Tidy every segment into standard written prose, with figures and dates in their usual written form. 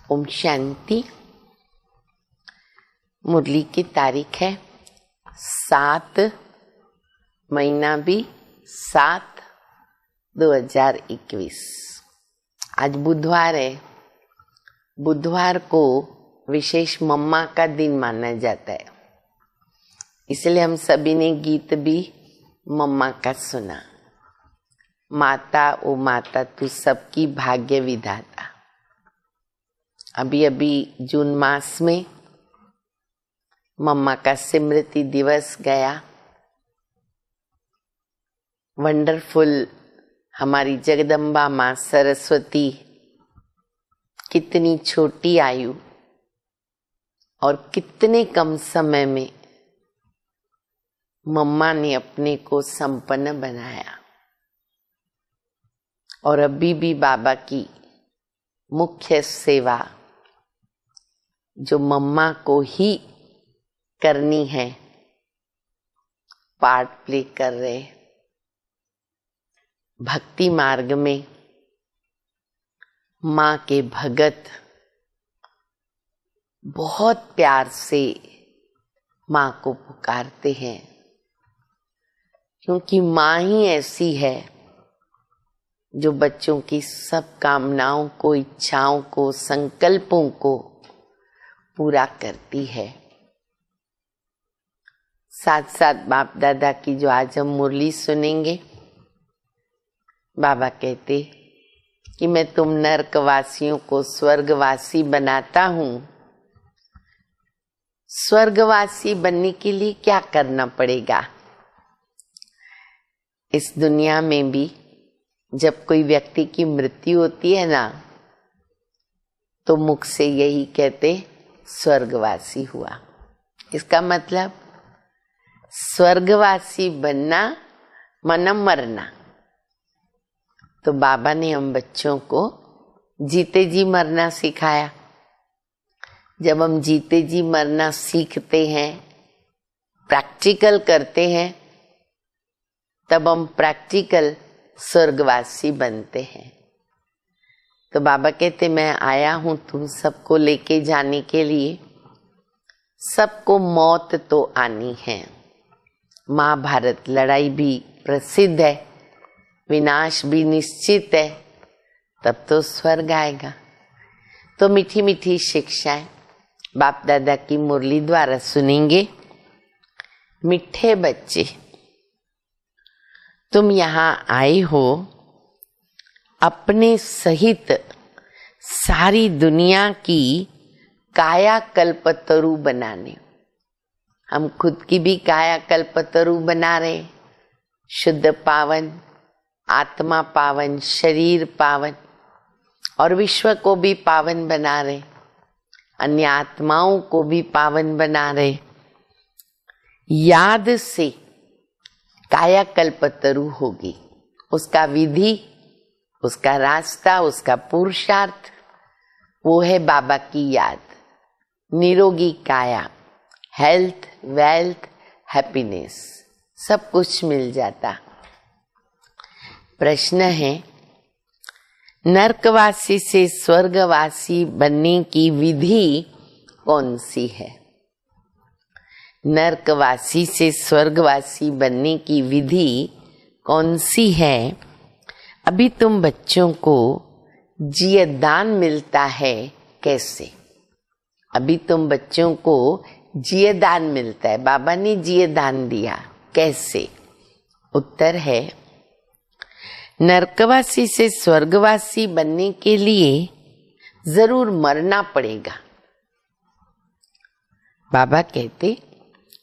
ओम शांति। मुरली की तारीख है 7 महीना भी 7/2021। आज बुधवार है। बुधवार को विशेष मम्मा का दिन माना जाता है, इसलिए हम सभी ने गीत भी मम्मा का सुना। माता ओ माता तू सबकी भाग्य विधाता। अभी जून मास में मम्मा का स्मृति दिवस गया। वंडरफुल हमारी जगदम्बा माँ सरस्वती कितनी छोटी आयु और कितने कम समय में मम्मा ने अपने को संपन्न बनाया। और अभी भी बाबा की मुख्य सेवा जो मम्मा को ही करनी है, पार्ट प्ले कर रहे। भक्ति मार्ग में माँ के भगत बहुत प्यार से माँ को पुकारते हैं, क्योंकि माँ ही ऐसी है जो बच्चों की सब कामनाओं को, इच्छाओं को, संकल्पों को पूरा करती है। साथ साथ बाप दादा की जो आज हम मुरली सुनेंगे, बाबा कहते कि मैं तुम नरकवासियों को स्वर्गवासी बनाता हूँ। स्वर्गवासी बनने के लिए क्या करना पड़ेगा? इस दुनिया में भी जब कोई व्यक्ति की मृत्यु होती है ना, तो मुख से यही कहते स्वर्गवासी हुआ। इसका मतलब स्वर्गवासी बनना मन मरना। तो बाबा ने हम बच्चों को जीते जी मरना सिखाया। जब हम जीते जी मरना सीखते हैं, प्रैक्टिकल करते हैं, तब हम प्रैक्टिकल स्वर्गवासी बनते हैं। तो बाबा कहते मैं आया हूं तुम सबको लेके जाने के लिए। सबको मौत तो आनी है। महाभारत लड़ाई भी प्रसिद्ध है, विनाश भी निश्चित है, तब तो स्वर्ग आएगा। तो मीठी मीठी शिक्षाएं बाप दादा की मुरली द्वारा सुनेंगे। मीठे बच्चे, तुम यहाँ आए हो अपने सहित सारी दुनिया की काया कल्पतरु बनाने। हम खुद की भी काया कल्पतरु बना रहे। शुद्ध पावन, आत्मा पावन, शरीर पावन, और विश्व को भी पावन बना रहे। अन्य आत्माओं को भी पावन बना रहे। याद से काया कल्पतरु होगी। उसका विधि, उसका रास्ता, उसका पुरुषार्थ वो है बाबा की याद। निरोगी काया, हेल्थ, वेल्थ, हैप्पीनेस, सब कुछ मिल जाता। प्रश्न है, नरकवासी से स्वर्गवासी बनने की विधि कौन सी है? नरकवासी से स्वर्गवासी बनने की विधि कौन सी है? अभी तुम बच्चों को जीवदान मिलता है। कैसे? अभी तुम बच्चों को जीवदान मिलता है। बाबा ने जीवदान दिया। कैसे? उत्तर है, नरकवासी से स्वर्गवासी बनने के लिए जरूर मरना पड़ेगा। बाबा कहते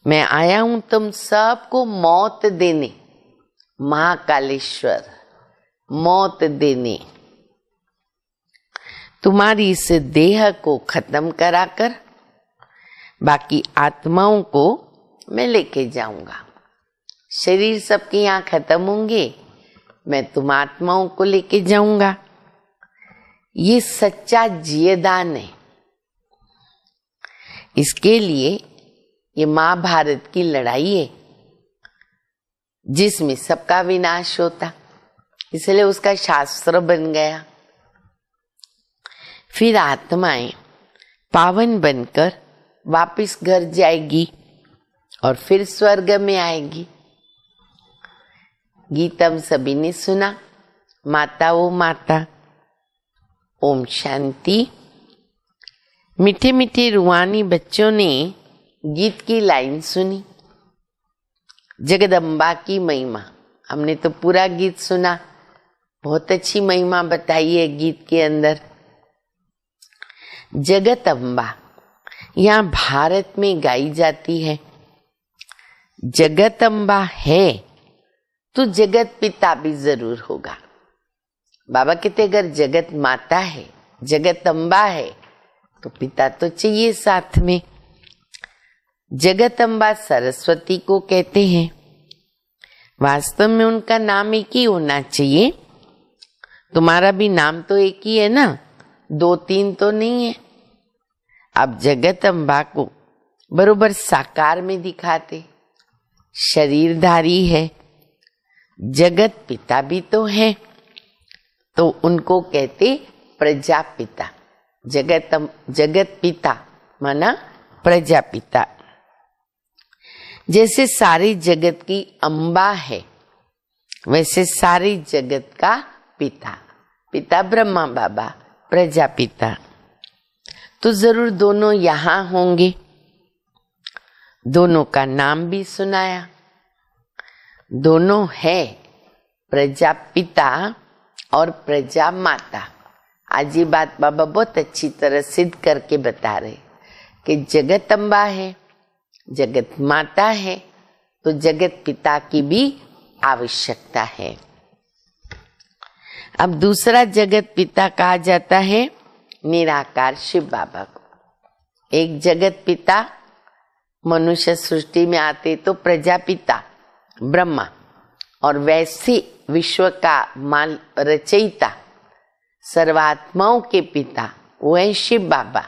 मैं आया हूं तुम सबको मौत देने। महाकालेश्वर मौत देने। तुम्हारी इस देह को खत्म कराकर बाकी आत्माओं को मैं लेके जाऊंगा। शरीर सबके यहाँ खत्म होंगे, मैं तुम आत्माओं को लेके जाऊंगा। ये सच्चा जीवदान है। इसके लिए ये महाभारत की लड़ाई है, जिसमें सबका विनाश होता, इसलिए उसका शास्त्र बन गया। फिर आत्माएं पावन बनकर वापस घर जाएगी और फिर स्वर्ग में आएगी। गीत हम सभी ने सुना, माता ओ माता। ओम शांति। मीठे मीठे रूहानी बच्चों ने गीत की लाइन सुनी, जगदम्बा की महिमा। हमने तो पूरा गीत सुना, बहुत अच्छी महिमा बताई है गीत के अंदर। जगत अम्बा यहाँ भारत में गाई जाती है। जगत अम्बा है तो जगत पिता भी जरूर होगा। बाबा कहते अगर जगत माता है, जगत अम्बा है तो पिता तो चाहिए साथ में। जगत अम्बा सरस्वती को कहते हैं। वास्तव में उनका नाम एक ही होना चाहिए। तुम्हारा भी नाम तो एक ही है ना, 2-3 तो नहीं है। अब जगत अम्बा को बरोबर साकार में दिखाते, शरीरधारी है। जगत पिता भी तो है, तो उनको कहते प्रजापिता। जगत पिता माना प्रजापिता। जैसे सारी जगत की अम्बा है, वैसे सारी जगत का पिता, पिता ब्रह्मा बाबा, प्रजापिता। तो जरूर दोनों यहाँ होंगे। दोनों का नाम भी सुनाया। दोनों है प्रजापिता और प्रजा माता। आज ये बात बाबा बहुत अच्छी तरह सिद्ध करके बता रहे कि जगत अम्बा है, जगत माता है, तो जगत पिता की भी आवश्यकता है। अब दूसरा जगत पिता कहा जाता है निराकार शिव बाबा को। एक जगत पिता मनुष्य सृष्टि में आते तो प्रजापिता ब्रह्मा, और वैसे विश्व का माल रचयिता सर्वात्माओं के पिता वो है शिव बाबा,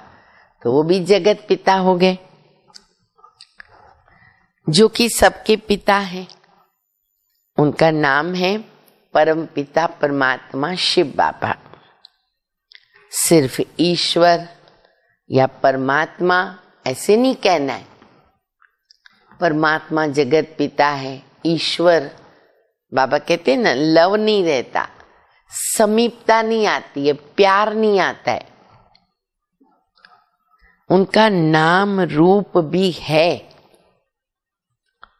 तो वो भी जगत पिता हो गए, जो कि सबके पिता है। उनका नाम है परम पिता परमात्मा शिव बाबा। सिर्फ ईश्वर या परमात्मा ऐसे नहीं कहना है। परमात्मा जगत पिता है, ईश्वर बाबा कहते हैं ना, लव नहीं रहता, समीपता नहीं आती है, प्यार नहीं आता है। उनका नाम रूप भी है।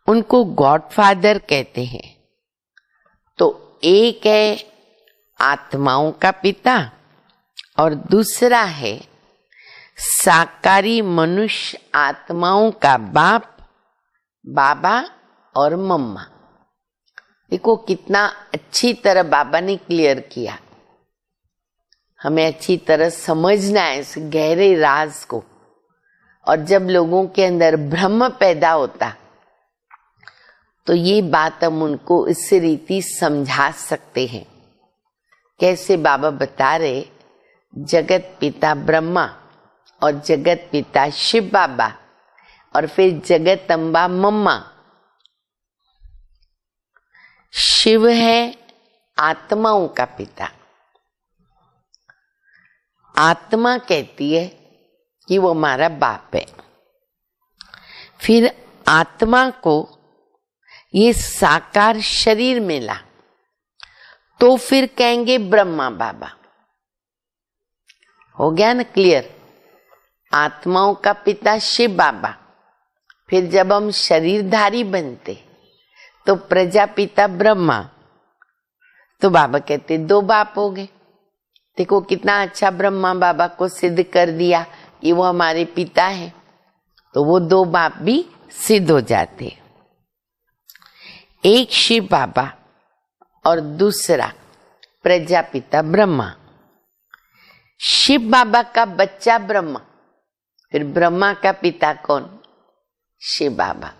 उनको गॉडफादर कहते हैं। तो एक है आत्माओं का पिता और दूसरा है साकारी मनुष्य आत्माओं का बाप, बाबा और मम्मा। देखो कितना अच्छी तरह बाबा ने क्लियर किया। हमें अच्छी तरह समझना है इस गहरे राज को। और जब लोगों के अंदर भ्रम पैदा होता तो ये बात हम उनको इस रीति समझा सकते हैं। कैसे बाबा बता रहे, जगत पिता ब्रह्मा और जगत पिता शिव बाबा और फिर जगत अम्बा मम्मा। शिव है आत्माओं का पिता। आत्मा कहती है कि वो हमारा बाप है। फिर आत्मा को ये साकार शरीर मिला तो फिर कहेंगे ब्रह्मा बाबा। हो गया ना क्लियर? आत्माओं का पिता शिव बाबा। फिर जब हम शरीरधारी बनते तो प्रजापिता ब्रह्मा। तो बाबा कहते 2 बाप हो गए। देखो कितना अच्छा ब्रह्मा बाबा को सिद्ध कर दिया कि वो हमारे पिता है, तो वो 2 बाप भी सिद्ध हो जाते। एक शिव बाबा और दूसरा प्रजापिता ब्रह्मा। शिव बाबा का बच्चा ब्रह्मा, फिर ब्रह्मा का पिता कौन? शिव बाबा।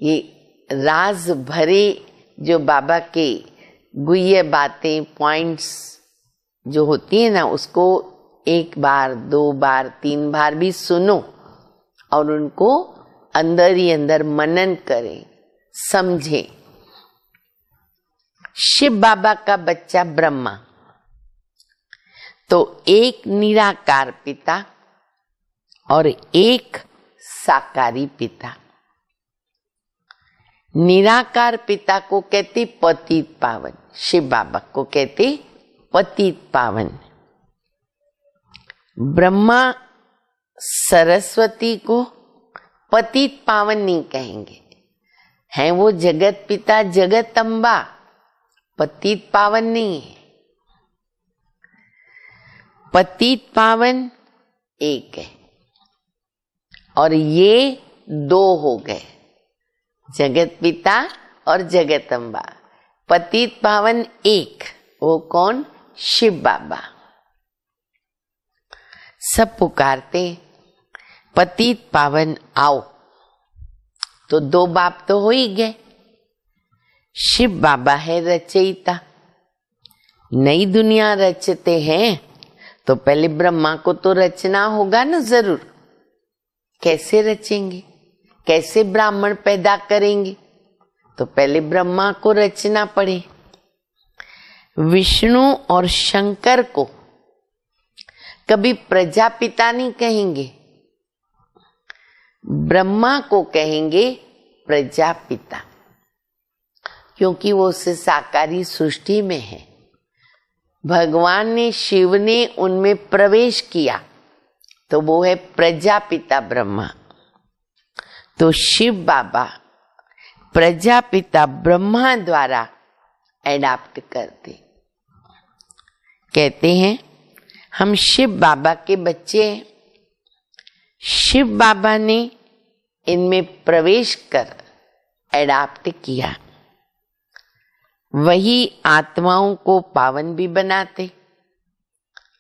ये राज भरे जो बाबा के गुह्य बातें, पॉइंट्स जो होती है ना, उसको 1 बार 2 बार 3 बार भी सुनो और उनको अंदर ही अंदर मनन करें, समझें। शिव बाबा का बच्चा ब्रह्मा, तो एक निराकार पिता और एक साकारी पिता। निराकार पिता को कहते पतित पावन, शिव बाबा को कहते पतित पावन। ब्रह्मा सरस्वती को पतित पावन नहीं कहेंगे, हैं वो जगत पिता जगत अम्बा, पतित पावन नहीं है। पतित पावन एक है और ये दो हो गए, जगत पिता और जगत अम्बा। पतित पावन एक, वो कौन? शिव बाबा। सब पुकारते पतित पावन आओ, तो दो बाप तो हो ही गए। शिव बाबा है रचयिता, नई दुनिया रचते हैं तो पहले ब्रह्मा को तो रचना होगा ना जरूर। कैसे रचेंगे, कैसे ब्राह्मण पैदा करेंगे? तो पहले ब्रह्मा को रचना पड़े। विष्णु और शंकर को कभी प्रजापिता नहीं कहेंगे, ब्रह्मा को कहेंगे प्रजापिता, क्योंकि वो उस साकारी सृष्टि में है। भगवान ने, शिव ने उनमें प्रवेश किया तो वो है प्रजापिता ब्रह्मा। तो शिव बाबा प्रजापिता ब्रह्मा द्वारा एडाप्ट करते, कहते हैं हम शिव बाबा के बच्चे हैं। शिव बाबा ने इनमें प्रवेश कर एडाप्ट किया, वही आत्माओं को पावन भी बनाते।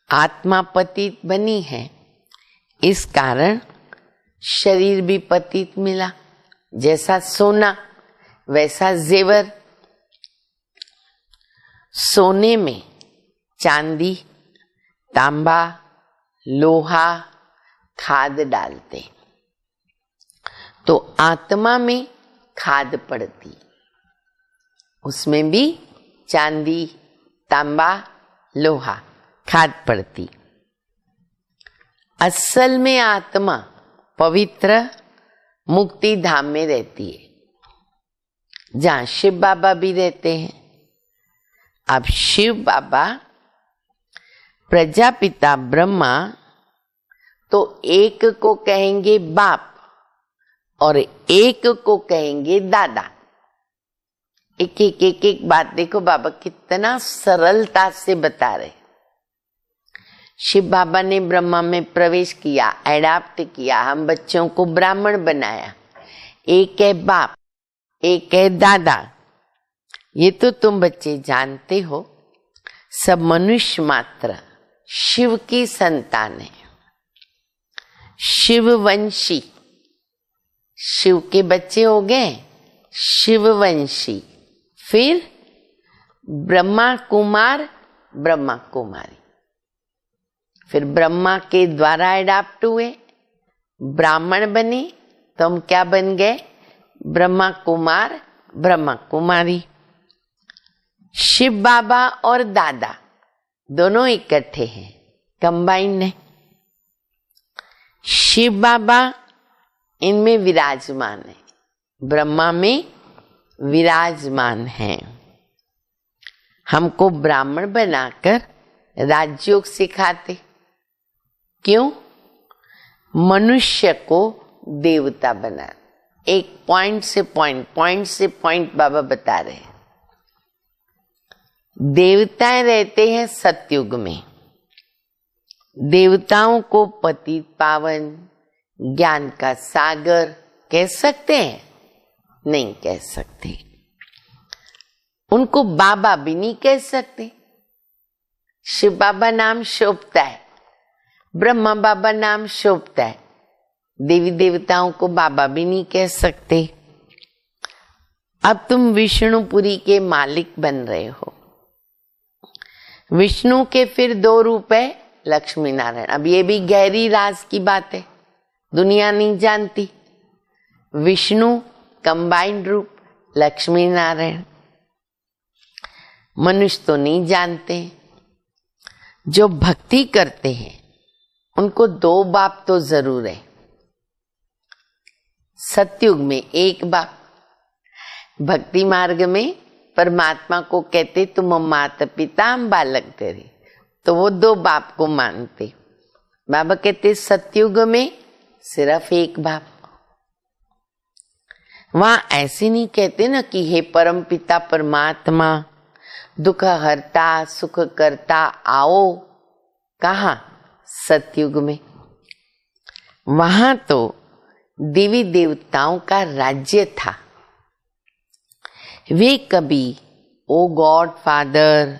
आत्मा पतित बनी है, इस कारण शरीर भी पतित मिला। जैसा सोना वैसा जेवर। सोने में चांदी, तांबा, लोहा, खाद डालते, तो आत्मा में खाद पड़ती, उसमें भी चांदी, तांबा, लोहा, खाद पड़ती। असल में आत्मा पवित्र मुक्ति धाम में रहती है, जहां शिव बाबा भी रहते हैं। अब शिव बाबा प्रजापिता ब्रह्मा तो एक को कहेंगे बाप और एक को कहेंगे दादा। एक एक एक एक बात देखो बाबा कितना सरलता से बता रहे। शिव बाबा ने ब्रह्मा में प्रवेश किया, एडाप्ट किया, हम बच्चों को ब्राह्मण बनाया। एक है बाप, एक है दादा। ये तो तुम बच्चे जानते हो, सब मनुष्य मात्र शिव की संतान है, शिववंशी। शिव के बच्चे हो गए शिववंशी। फिर ब्रह्मा कुमार, ब्रह्मा कुमारी। फिर ब्रह्मा के द्वारा एडाप्ट हुए, ब्राह्मण बने, तो हम क्या बन गए? ब्रह्मा कुमार, ब्रह्मा कुमारी। शिव बाबा और दादा दोनों इकट्ठे हैं, कंबाइंड है। शिव बाबा इनमें विराजमान है, ब्रह्मा में विराजमान है। हमको ब्राह्मण बनाकर राजयोग सिखाते। क्यों? मनुष्य को देवता बना। एक पॉइंट से पॉइंट बाबा बता रहे हैं। देवताएं रहते हैं सतयुग में। देवताओं को पतित पावन, ज्ञान का सागर कह सकते हैं? नहीं कह सकते। उनको बाबा भी नहीं कह सकते। शिव बाबा नाम शोभता है, ब्रह्मा बाबा नाम शोभता है, देवी देवताओं को बाबा भी नहीं कह सकते। अब तुम विष्णुपुरी के मालिक बन रहे हो। विष्णु के फिर दो रूप है, लक्ष्मी नारायण। अब ये भी गहरी राज की बात है, दुनिया नहीं जानती। विष्णु कंबाइंड रूप, लक्ष्मी नारायण। मनुष्य तो नहीं जानते। जो भक्ति करते हैं उनको 2 बाप तो जरूर है। सतयुग में 1 बाप, भक्ति मार्ग में परमात्मा को कहते तुम माता पिता हम बालक करे, तो वो 2 बाप को मानते। बाबा कहते सतयुग में सिर्फ 1 बाप। वहां ऐसे नहीं कहते ना कि हे परम पिता परमात्मा दुख हरता सुख करता आओ। कहा? सतयुग में। वहां तो देवी देवताओं का राज्य था। वे कभी ओ गॉड फादर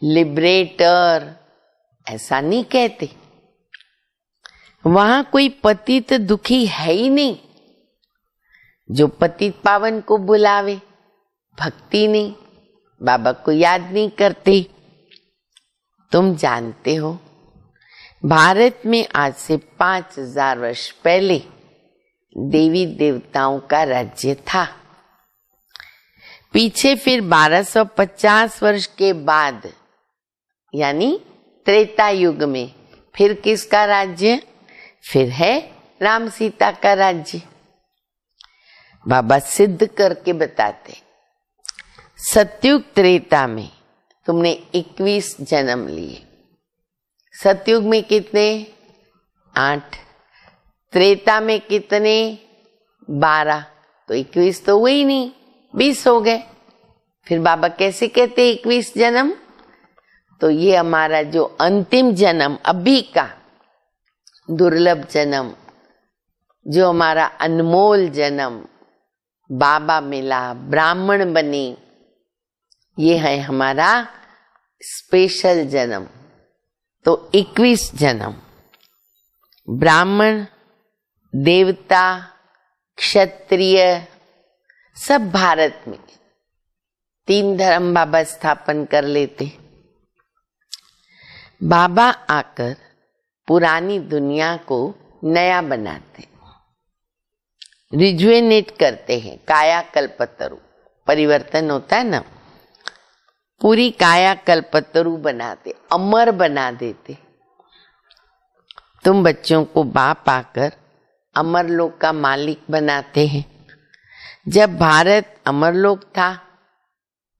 लिबरेटर ऐसा नहीं कहते। वहां कोई पतित दुखी है ही नहीं जो पतित पावन को बुलावे। भक्ति नहीं, बाबा को याद नहीं करते। तुम जानते हो भारत में आज से 5000 वर्ष पहले देवी देवताओं का राज्य था। पीछे फिर 1250 वर्ष के बाद यानी त्रेता युग में फिर किसका राज्य? फिर है राम सीता का राज्य। बाबा सिद्ध करके बताते सतयुग त्रेता में तुमने 21 जन्म लिए। सतयुग में कितने? 8। त्रेता में कितने? 12। तो 21 तो हुए ही नहीं, 20 हो गए। फिर बाबा कैसे कहते 21 जन्म? तो ये हमारा जो अंतिम जन्म अभी का दुर्लभ जन्म, जो हमारा अनमोल जन्म, बाबा मिला, ब्राह्मण बने, ये है हमारा स्पेशल जन्म। तो 21 जन्म ब्राह्मण देवता क्षत्रिय सब भारत में 3 धर्म बाबा स्थापन कर लेते। बाबा आकर पुरानी दुनिया को नया बनाते, रिजुएनेट करते हैं। काया कल्पतरु परिवर्तन होता है ना, पूरी काया कल्पतरु बनाते, अमर बना देते। तुम बच्चों को बाप आकर अमरलोक का मालिक बनाते हैं। जब भारत अमरलोक था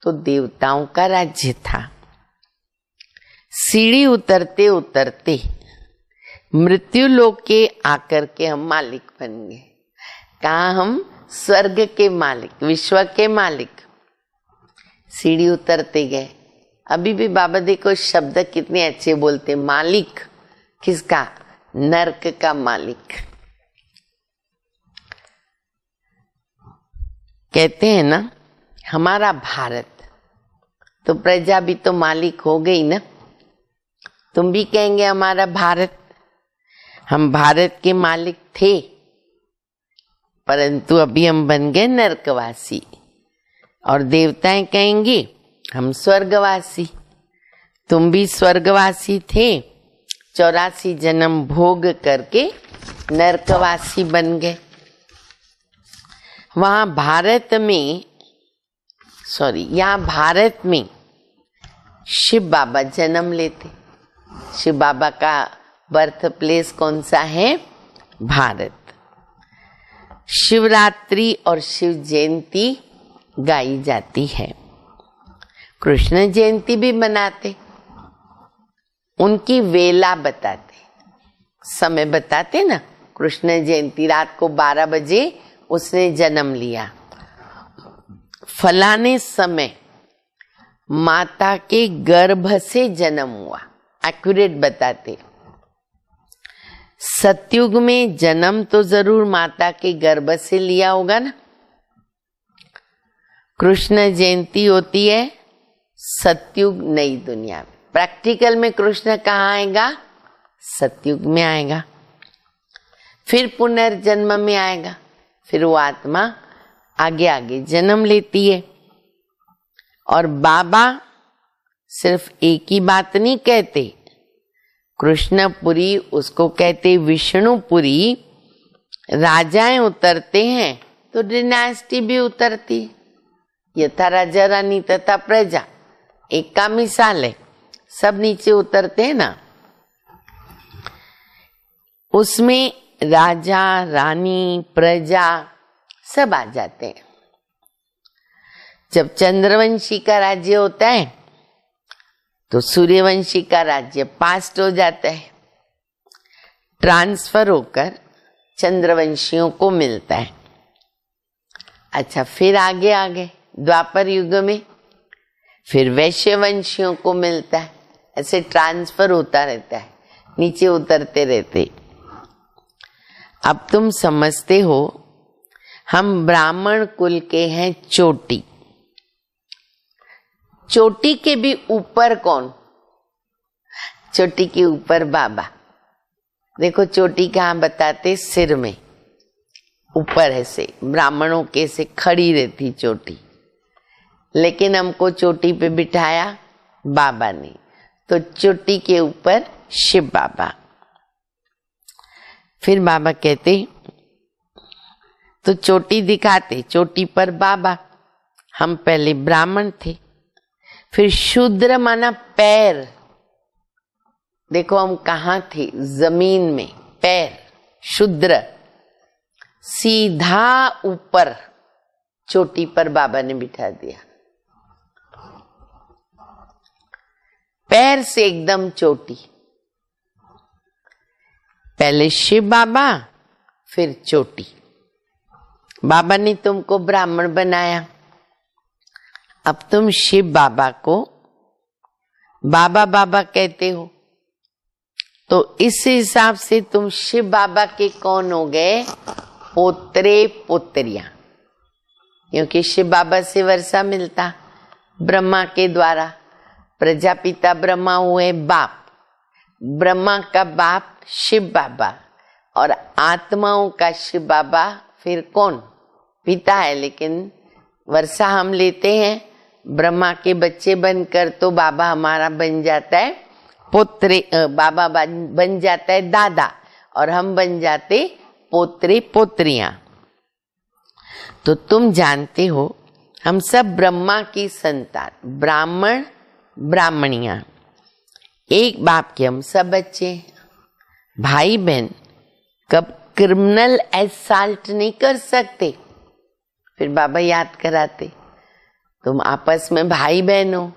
तो देवताओं का राज्य था। सीढ़ी उतरते उतरते मृत्यु लोक के आकर के हम मालिक बन गए। कहा? हम स्वर्ग के मालिक, विश्व के मालिक। सीढ़ी उतरते गए। अभी भी बाबा देखो शब्द कितने अच्छे बोलते। मालिक किसका? नरक का मालिक। कहते हैं ना हमारा भारत, तो प्रजा भी तो मालिक हो गई ना। तुम भी कहेंगे हमारा भारत। हम भारत के मालिक थे, परंतु अभी हम बन गए नरकवासी। और देवताएं कहेंगे हम स्वर्गवासी। तुम भी स्वर्गवासी थे, 84 जन्म भोग करके नरकवासी बन गए। वहां भारत में यहाँ भारत में शिव बाबा जन्म लेते। शिव बाबा का बर्थ प्लेस कौन सा है? भारत। शिवरात्रि और शिव जयंती गाई जाती है। कृष्ण जयंती भी मनाते। उनकी वेला बताते, समय बताते ना। कृष्ण जयंती रात को 12 बजे उसने जन्म लिया। फलाने समय माता के गर्भ से जन्म हुआ, एक्यूरेट बताते। सतयुग में जन्म तो जरूर माता के गर्भ से लिया होगा ना। कृष्ण जयंती होती है सतयुग नई दुनिया में। प्रैक्टिकल में कृष्ण कहाँ आएगा? सतयुग में आएगा। फिर पुनर्जन्म में आएगा। फिर वो आत्मा आगे आगे जन्म लेती है। और बाबा सिर्फ एक ही बात नहीं कहते। कृष्णपुरी उसको कहते विष्णुपुरी। राजाएं उतरते हैं तो डिनास्टी भी उतरती। यथा राजा रानी तथा प्रजा एक का मिसाल है। सब नीचे उतरते हैं ना, उसमें राजा रानी प्रजा सब आ जाते हैं। जब चंद्रवंशी का राज्य होता है तो सूर्यवंशी का राज्य पास्ट हो जाता है, ट्रांसफर होकर चंद्रवंशियों को मिलता है। अच्छा, फिर आगे आगे द्वापर युग में फिर वैश्यवंशियों को मिलता है। ऐसे ट्रांसफर होता रहता है, नीचे उतरते रहते। अब तुम समझते हो हम ब्राह्मण कुल के हैं चोटी। चोटी के भी ऊपर कौन? चोटी के ऊपर बाबा। देखो चोटी कहाँ बताते? सिर में ऊपर ऐसे ब्राह्मणों के से खड़ी रहती चोटी, लेकिन हमको चोटी पे बिठाया बाबा ने, तो चोटी के ऊपर शिव बाबा। फिर बाबा कहते तो चोटी दिखाते, चोटी पर बाबा। हम पहले ब्राह्मण थे, फिर शूद्र माना पैर। देखो हम कहाँ थे? जमीन में पैर, शूद्र। सीधा ऊपर चोटी पर बाबा ने बिठा दिया, पैर से एकदम चोटी। पहले शिव बाबा फिर चोटी। बाबा ने तुमको ब्राह्मण बनाया, अब तुम शिव बाबा को बाबा बाबा कहते हो, तो इस हिसाब से तुम शिव बाबा के कौन हो गए? पोत्रे पोत्रियां। क्योंकि शिव बाबा से वर्षा मिलता ब्रह्मा के द्वारा। प्रजापिता ब्रह्मा हुए बाप, ब्रह्मा का बाप शिव बाबा, और आत्माओं का शिव बाबा फिर कौन? पिता है। लेकिन वर्षा हम लेते हैं ब्रह्मा के बच्चे बनकर, तो बाबा हमारा बन जाता है पुत्र, बाबा बन जाता है दादा, और हम बन जाते पोत्रे पोत्रियां। तो तुम जानते हो हम सब ब्रह्मा की संतान, ब्राह्मण ब्राह्मणियां, एक बाप के हम सब बच्चे। भाई बहन कब क्रिमिनल एसाल्ट नहीं कर सकते। फिर बाबा याद कराते, तुम आपस में भाई बहन हो,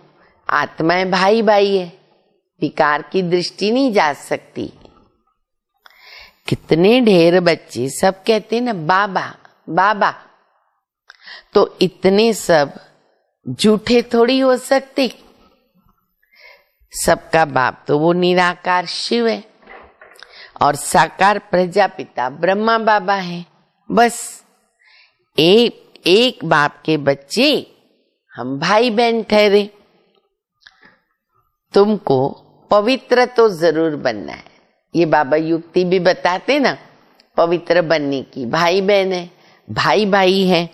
आत्माएं भाई भाई है, विकार की दृष्टि नहीं जा सकती। कितने ढेर बच्चे सब कहते हैं ना बाबा बाबा, तो इतने सब झूठे थोड़ी हो सकते। सबका बाप तो वो निराकार शिव है, और साकार प्रजापिता ब्रह्मा बाबा है। बस एक बाप के बच्चे हम भाई बहन ठहरे। तुमको पवित्र तो जरूर बनना है, ये बाबा युक्ति भी बताते ना पवित्र बनने की। भाई बहन है, भाई भाई है,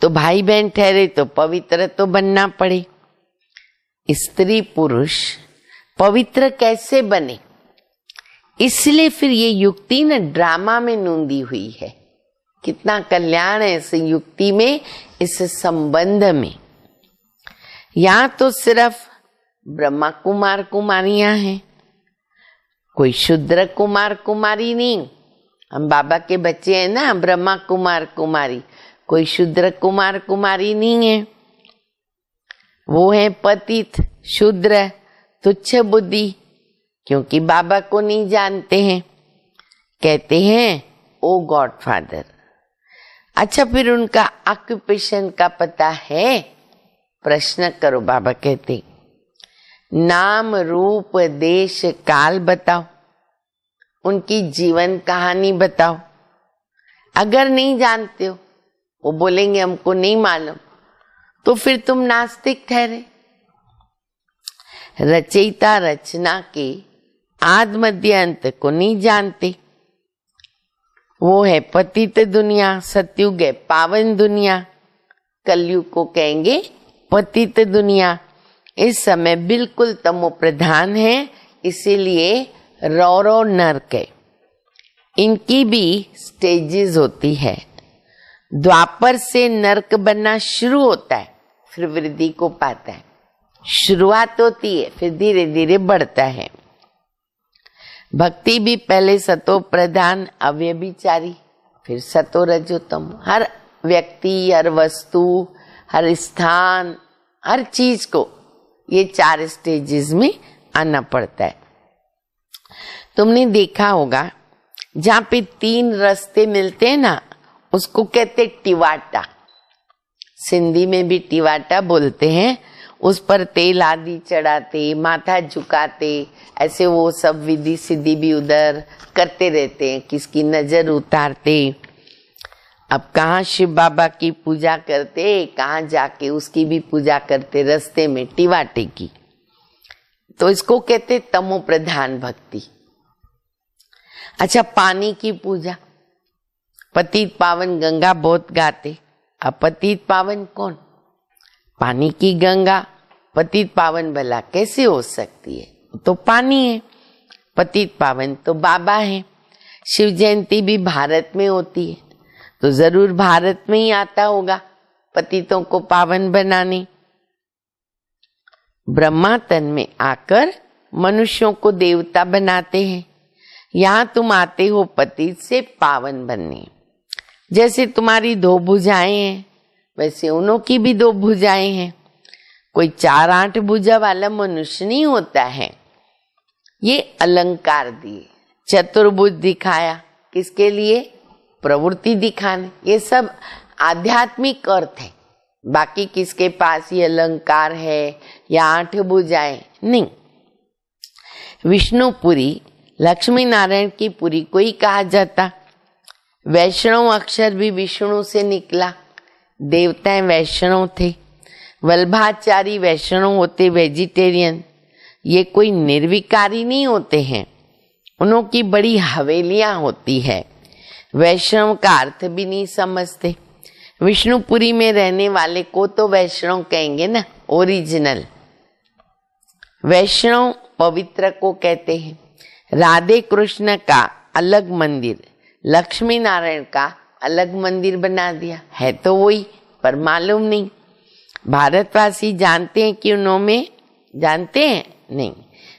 तो भाई बहन ठहरे तो पवित्र तो बनना पड़े। स्त्री पुरुष पवित्र कैसे बने, इसलिए फिर ये युक्ति न ड्रामा में नूंदी हुई है। कितना कल्याण है इस युक्ति में, इस संबंध में। यहाँ तो सिर्फ ब्रह्मा कुमार कुमारियां हैं, कोई शूद्र कुमार कुमारी नहीं। हम बाबा के बच्चे हैं ना, ब्रह्मा कुमार कुमारी, कोई शूद्र कुमार कुमारी नहीं है। वो है पतित शूद्र तुच्छ बुद्धि, क्योंकि बाबा को नहीं जानते हैं, कहते हैं ओ गॉड फादर। अच्छा, फिर उनका ऑक्यूपेशन का पता है? प्रश्न करो। बाबा कहते नाम रूप देश काल बताओ, उनकी जीवन कहानी बताओ। अगर नहीं जानते हो, वो बोलेंगे हमको नहीं मालूम, तो फिर तुम नास्तिक ठहरे। रचयिता रचना के आद मध्य अंत को नहीं जानते। वो है पतित दुनिया, सतयुग है पावन दुनिया, कलयुग को कहेंगे पतित दुनिया। इस समय बिल्कुल तमो प्रधान है, इसीलिए रौरव नरक है। इनकी भी स्टेजेस होती है। द्वापर से नरक बनना शुरू होता है, फिर वृद्धि को पाता है। शुरुआत होती है, फिर धीरे धीरे बढ़ता है। भक्ति भी पहले सतो प्रधान अव्यभिचारी, फिर सतो रजोतम। हर व्यक्ति, हर वस्तु, हर स्थान, हर चीज को ये 4 स्टेजेस में आना पड़ता है। तुमने देखा होगा जहाँ पे 3 रास्ते मिलते हैं ना, उसको कहते टिवाटा। सिंधी में भी टिवाटा बोलते हैं। उस पर तेल आदि चढ़ाते, माथा झुकाते, ऐसे वो सब विधि सिद्धि भी उधर करते रहते हैं, किसकी नजर उतारते। अब कहाँ शिव बाबा की पूजा करते, कहाँ जाके उसकी भी पूजा करते, रास्ते में टिवाटे की। तो इसको कहते तमो प्रधान भक्ति। अच्छा, पानी की पूजा, पतित पावन गंगा बहुत गाते। अब पतित पावन कौन? पानी की गंगा पतित पावन भला कैसे हो सकती है? तो पानी है। पतित पावन तो बाबा है। शिव जयंती भी भारत में होती है, तो जरूर भारत में ही आता होगा पतितों को पावन बनाने। ब्रह्मा तन में आकर मनुष्यों को देवता बनाते हैं। यहाँ तुम आते हो पतित से पावन बनने। जैसे तुम्हारी 2 भुजाएं हैं, वैसे उन्हों की भी 2 भुजाएं हैं। कोई 4-8 भुजा वाला मनुष्य नहीं होता है। ये अलंकार दिए, चतुर्भुज दिखाया, किसके लिए? प्रवृत्ति दिखाने। ये सब आध्यात्मिक अर्थ है। बाकी किसके पास ये अलंकार है या 8 भुजाएं? नहीं। विष्णुपुरी, लक्ष्मी नारायण की पुरी को ही कहा जाता। वैष्णव अक्षर भी विष्णु से निकला। देवताएं वैष्णव थे। वल्भाचारी वैष्णव होते, वेजिटेरियन। ये कोई निर्विकारी नहीं होते हैं, उन्हों की बड़ी हवेलियां होती है। वैष्णव का अर्थ भी नहीं समझते। विष्णुपुरी में रहने वाले को तो वैष्णव कहेंगे ना, ओरिजिनल। वैष्णव पवित्र को कहते हैं। राधे कृष्ण का अलग मंदिर, लक्ष्मी नारायण का अलग मंदिर बना दिया है, तो वही, पर मालूम नहीं। भारतवासी जानते हैं कि उन्हों में, जानते हैं? नहीं,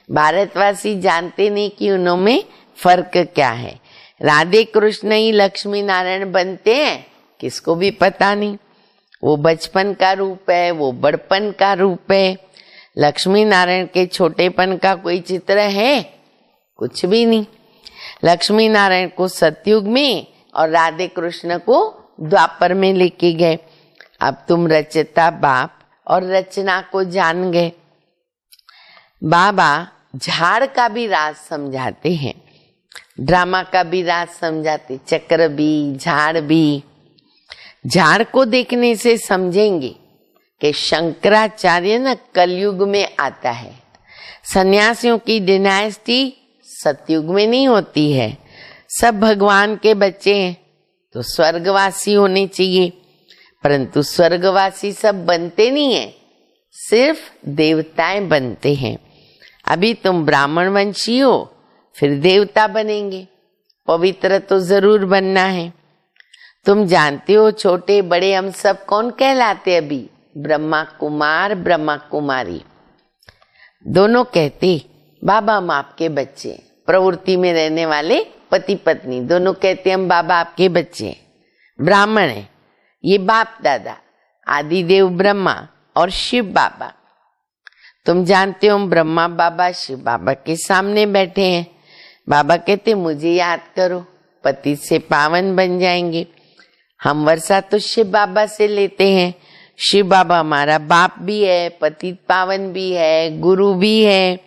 भारतवासी जानते नहीं कि उन्हों में फर्क क्या है। राधे कृष्ण ही लक्ष्मी नारायण बनते हैं, किसको भी पता नहीं। वो बचपन का रूप है, वो बड़पन का रूप है। लक्ष्मी नारायण के छोटेपन का कोई चित्र है? कुछ भी नहीं। लक्ष्मी नारायण को सतयुग में और राधे कृष्ण को द्वापर में लेके गए। अब तुम रचता बाप और रचना को जान गए। बाबा झाड़ का भी राज समझाते हैं, ड्रामा का भी राज समझाते, चक्र भी, झाड़ भी। झाड़ को देखने से समझेंगे कि शंकराचार्य न कलयुग में आता है। सन्यासियों की डिनाइस्टी सतयुग में नहीं होती है। सब भगवान के बच्चे हैं तो स्वर्गवासी होने चाहिए, परंतु स्वर्गवासी सब बनते नहीं है, सिर्फ देवताएं बनते हैं। अभी तुम ब्राह्मण वंशी हो, फिर देवता बनेंगे। पवित्र तो जरूर बनना है। तुम जानते हो छोटे बड़े हम सब कौन कहलाते? अभी ब्रह्मा कुमार, ब्रह्मा कुमारी दोनों कहते। बाबा हम आपके बच्चे, प्रवृत्ति में रहने वाले पति पत्नी दोनों कहते हम बाबा आपके बच्चे। ब्राह्मण है, ये बाप दादा आदिदेव ब्रह्मा और शिव बाबा। तुम जानते हो हम ब्रह्मा बाबा शिव बाबा के सामने बैठे हैं। बाबा कहते मुझे याद करो, पति से पावन बन जाएंगे। हम वर्षा तो शिव बाबा से लेते हैं। शिव बाबा हमारा बाप भी है, पतित पावन भी है, गुरु भी है।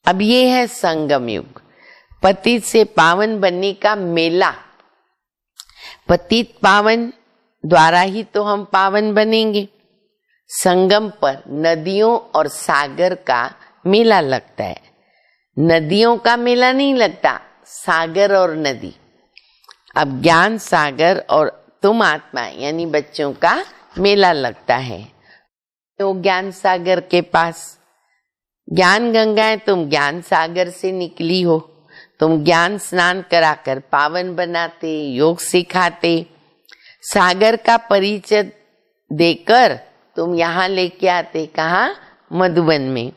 अब ये है संगम युग, पतित से पावन बनने का मेला। पतित पावन द्वारा ही तो हम पावन बनेंगे। संगम पर नदियों और सागर का मेला लगता है। नदियों का मेला नहीं लगता, सागर और नदी। अब ज्ञान सागर और तुम आत्मा यानी बच्चों का मेला लगता है। तो ज्ञान सागर के पास ज्ञान गंगाएं, तुम ज्ञान सागर से निकली हो। तुम ज्ञान स्नान कराकर पावन बनाते, योग सिखाते, सागर का परिचय देकर तुम यहाँ लेके आते, कहाँ? मधुबन में।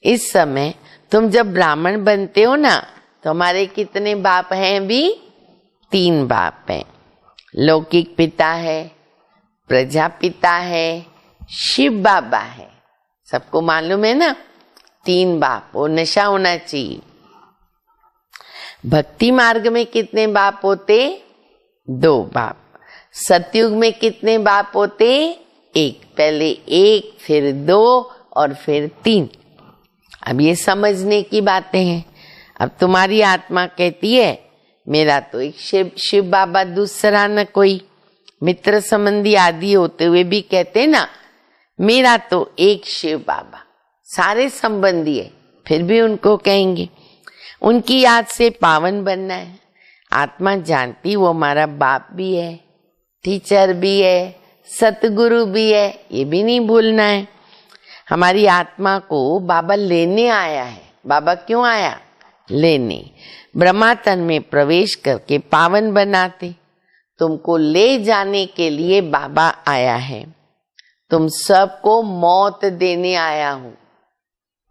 इस समय तुम जब ब्राह्मण बनते हो ना, तो हमारे कितने बाप हैं? भी 3 बाप हैं। लौकिक पिता है, प्रजापिता है, शिव बाबा है। सबको मालूम है ना, 3 बाप। वो नशा होना चाहिए। भक्ति मार्ग में कितने बाप होते? 2 बाप। सतयुग में कितने बाप होते? 1। पहले 1, फिर 2 और फिर 3। अब ये समझने की बातें हैं। अब तुम्हारी आत्मा कहती है मेरा तो एक शिव बाबा, दूसरा न कोई। मित्र संबंधी आदि होते हुए भी कहते ना मेरा तो एक शिव बाबा। सारे संबंधी है, फिर भी उनको कहेंगे। उनकी याद से पावन बनना है। आत्मा जानती वो हमारा बाप भी है, टीचर भी है, सतगुरु भी है, ये भी नहीं भूलना है। हमारी आत्मा को बाबा लेने आया है। बाबा क्यों आया? लेने। ब्रह्मातन में प्रवेश करके पावन बनाते। तुमको ले जाने के लिए बाबा आया है। तुम सबको मौत देने आया हूँ।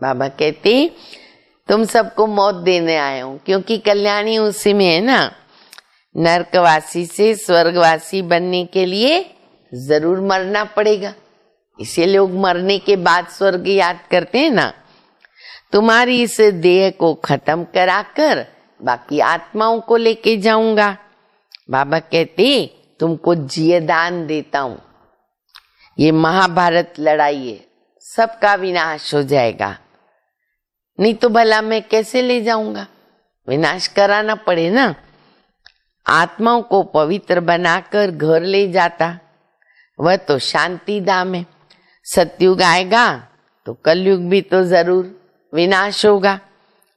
बाबा कहते तुम सबको मौत देने आया हूँ, क्योंकि कल्याणी उसी में है ना। नरकवासी से स्वर्गवासी बनने के लिए जरूर मरना पड़ेगा, इसे लोग मरने के बाद स्वर्ग याद करते हैं ना। तुम्हारी इस देह को खत्म कराकर बाकी आत्माओं को लेके जाऊंगा। बाबा कहते तुमको जीवदान देता हूं। ये महाभारत लड़ाई है, सबका विनाश हो जाएगा। नहीं तो भला मैं कैसे ले जाऊंगा? विनाश कराना पड़े ना। आत्माओं को पवित्र बनाकर घर ले जाता, वह तो शांति धाम है। सतयुग आएगा तो कलयुग भी तो जरूर विनाश होगा।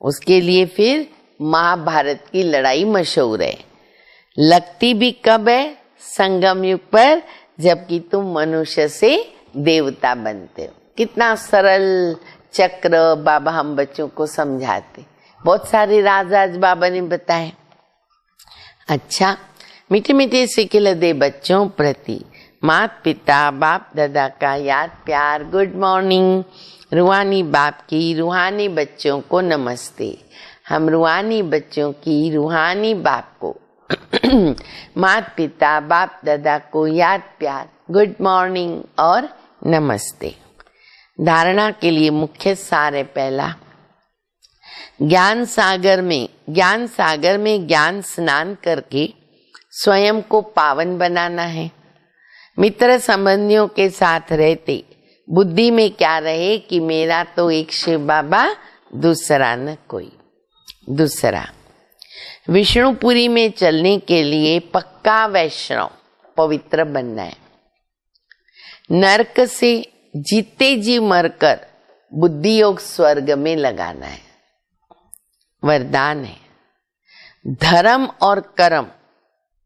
उसके लिए फिर महाभारत की लड़ाई मशहूर है। लगती भी कब है? संगम युग पर, जबकि तुम मनुष्य से देवता बनते हो। कितना सरल चक्र बाबा हम बच्चों को समझाते। बहुत सारे राज आज बाबा ने बताए। अच्छा, मीठे मीठे सिखिल दे बच्चों प्रति माता पिता बाप दादा का याद प्यार। Good morning. रूहानी बाप की रूहानी बच्चों को नमस्ते। हम रूहानी बच्चों की रूहानी बाप को माता पिता बाप दादा को याद प्यार, गुड मॉर्निंग और नमस्ते। धारणा के लिए मुख्य सार है। पहला, ज्ञान सागर में ज्ञान स्नान करके स्वयं को पावन बनाना है। मित्र संबंधियों के साथ रहते बुद्धि में क्या रहे कि मेरा तो एक शिव बाबा, दूसरा न कोई। दूसरा, विष्णुपुरी में चलने के लिए पक्का वैष्णव पवित्र बनना है। नरक से जीते जी मरकर बुद्धि योग स्वर्ग में लगाना है। वरदान है। धर्म और कर्म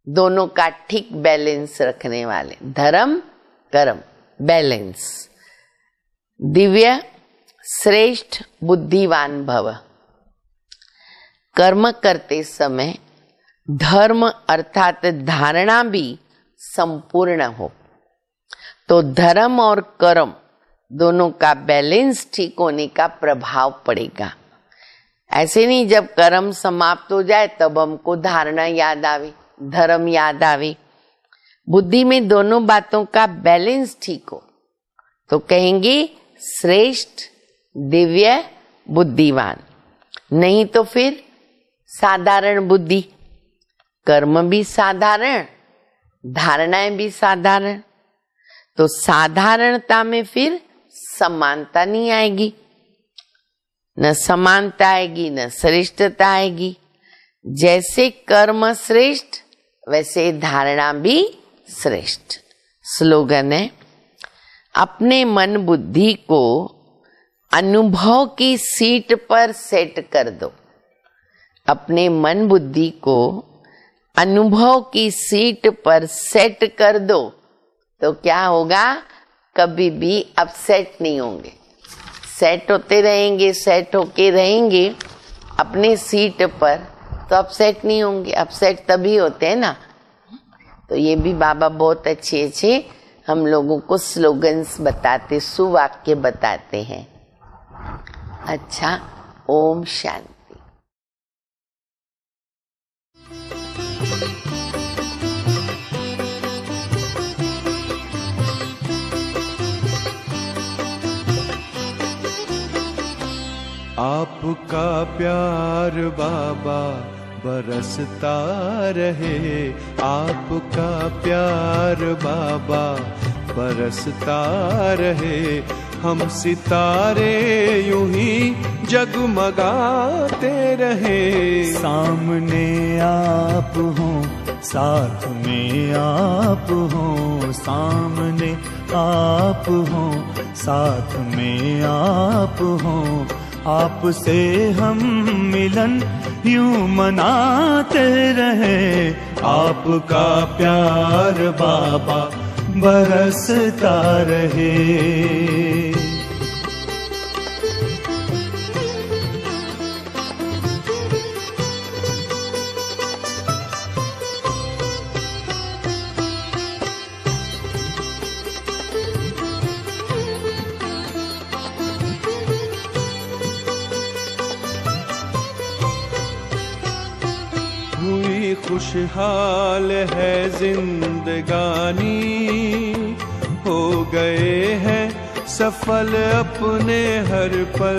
दोनों का ठीक बैलेंस रखने वाले। धर्म कर्म बैलेंस। दिव्य श्रेष्ठ बुद्धिवान भव। कर्म करते समय धर्म अर्थात धारणा भी संपूर्ण हो, तो धर्म और कर्म दोनों का बैलेंस ठीक होने का प्रभाव पड़ेगा। ऐसे नहीं जब कर्म समाप्त हो जाए तब हमको धारणा याद आवे, धर्म याद आवे। बुद्धि में दोनों बातों का बैलेंस ठीक हो तो कहेंगे श्रेष्ठ दिव्य बुद्धिवान। नहीं तो फिर साधारण बुद्धि, कर्म भी साधारण, धारणाएं भी साधारण। तो साधारणता में फिर समानता नहीं आएगी, न समानता आएगी न श्रेष्ठता आएगी। जैसे कर्म श्रेष्ठ वैसे धारणा भी श्रेष्ठ। स्लोगन है, अपने मन बुद्धि को अनुभव की सीट पर सेट कर दो। अपने मन बुद्धि को अनुभव की सीट पर सेट कर दो तो क्या होगा? कभी भी अपसेट नहीं होंगे। सेट होते रहेंगे, सेट होके रहेंगे अपने सीट पर तो अपसेट नहीं होंगे। अपसेट तभी होते हैं ना। तो ये भी बाबा बहुत अच्छे हम लोगों को स्लोगन्स बताते, सुवाक्य बताते हैं। अच्छा, ओम शांति। आपका प्यार बाबा बरसता रहे, आपका प्यार बाबा बरसता रहे। हम सितारे यूं ही जगमगाते रहे। सामने आप हो, साथ में आप हो, सामने आप हो, साथ में आप हो। आपसे हम मिलन यूं मनाते रहे। आपका प्यार बाबा बरसता रहे। हुई खुशहाल है जिंदगानी, हो गए हैं सफल अपने हर पल।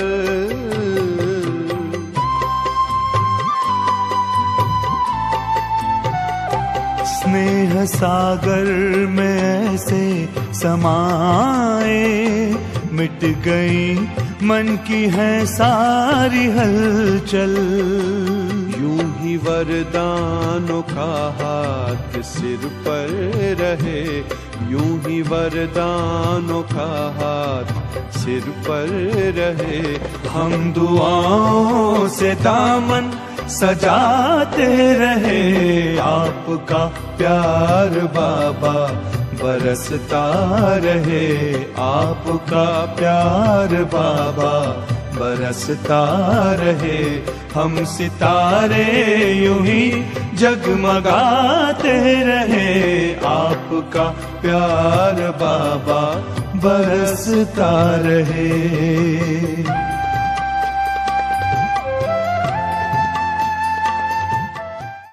स्नेह सागर में ऐसे समाए, मिट गई मन की है सारी हलचल। यूं ही वरदानों का हाथ सिर पर रहे, यूं ही वरदानों का हाथ सिर पर रहे। हम दुआओं से दामन सजाते रहे। आपका प्यार बाबा बरसता रहे। आपका प्यार बाबा बरसता रहे। हम सितारे यूं ही जगमगाते रहे। आपका प्यार बाबा बरसता रहे।